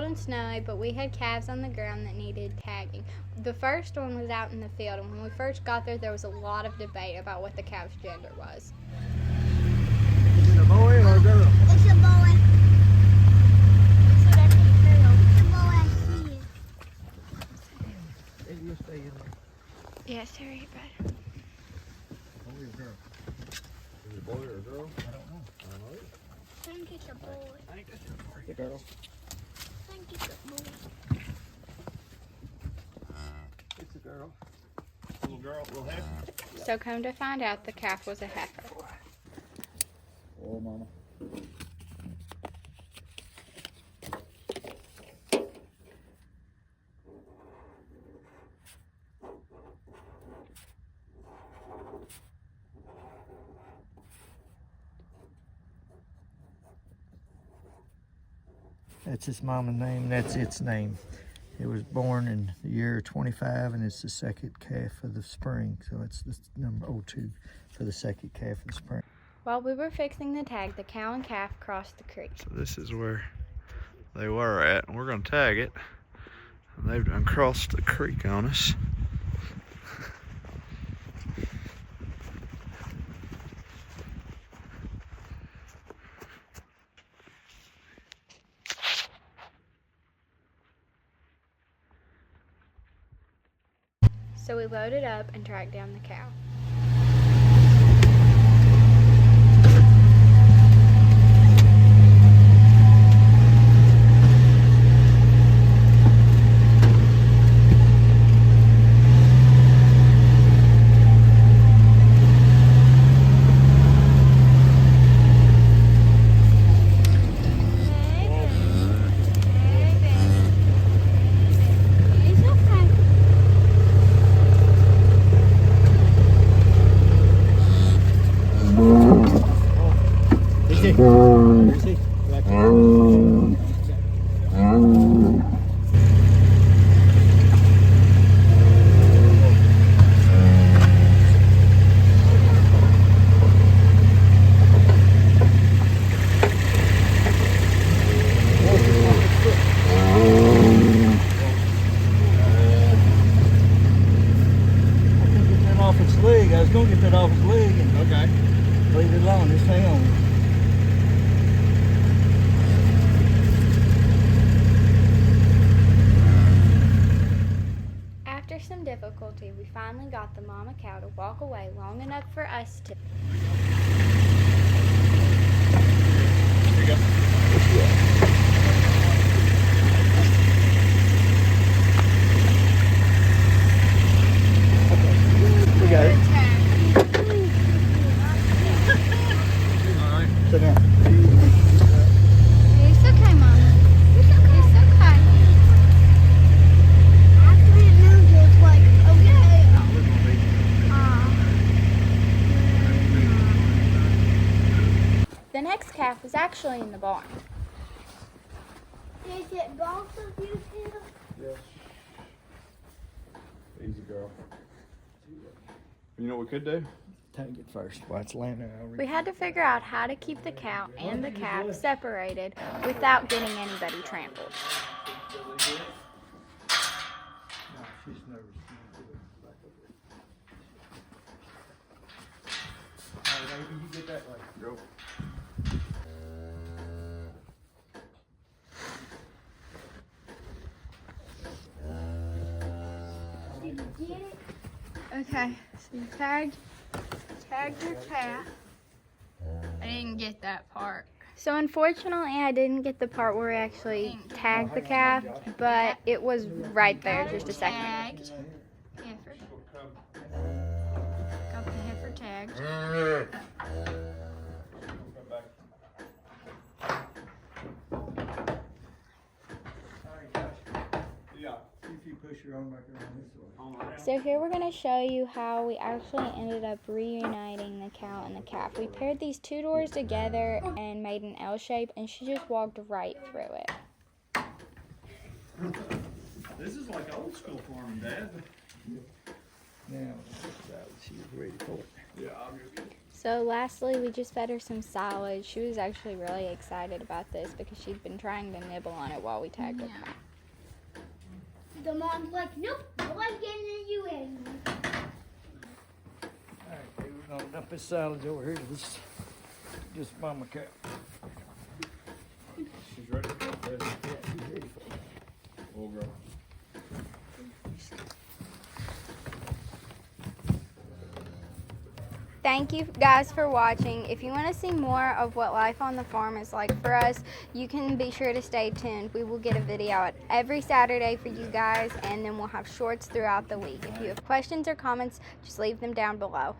and snowy, but we had calves on the ground that needed tagging. The first one was out in the field, and when we first got there was a lot of debate about what the calf's gender was. Is it a boy or a girl? It's a boy. It's a boy, I see it. Hey, you stay in there. Yes, Terry, bud. Boy or girl? Is it a boy or a girl? I don't know. I don't know. I think it's a boy. I think that's a girl. I think it's a boy. It's a girl. Little girl, little heifer. So come to find out, the calf was a heifer. Oh, mama. That's its mama's name, that's its name. It was born in the year 25, and it's the second calf of the spring. So it's the number 02 for the second calf of the spring. While we were fixing the tag, the cow and calf crossed the creek. So this is where they were at, and we're gonna tag it. And they've done crossed the creek on us. So we loaded up and tracked down the cow. I was going to get that off his leg and leave it alone. Just hang on. After some difficulty, we finally got the mama cow to walk away long enough for us to... Here you go. We got it. Sit down. It's okay, Mama. It's okay. After it moved, it was like, okay. The next calf was actually in the barn. Is it both of you two? Yes. Easy, girl. You know what we could do? Tag it first while it's laying there. We had to figure out how to keep the cow and the calf separated without getting anybody trampled. No, she's nervous. All right, baby, you get that way. Go. Did you get it? Okay, so you tagged your calf. I didn't get that part. So unfortunately, I didn't get the part where we actually tagged the calf, but it was right there, just a second. Tagged. Heifer. Got the heifer tagged. If you push your arm back around this way. So here we're going to show you how we actually ended up reuniting the cow and the calf. We paired these two doors together and made an L shape, and she just walked right through it. This is like old school farming, Dad. Now, she was ready for it. Yeah, I'll go get it. So lastly, we just fed her some salad. She was actually really excited about this because she'd been trying to nibble on it while we tagged her. The mom's like, nope, nobody's getting you in. Alright, we're gonna dump this salad over here to this mama cow. She's ready. Ready. Yeah, she's ready for it. Full grown. Thank you guys for watching. If you want to see more of what life on the farm is like for us, you can be sure to stay tuned. We will get a video out every Saturday for you guys, and then we'll have shorts throughout the week. If you have questions or comments, just leave them down below.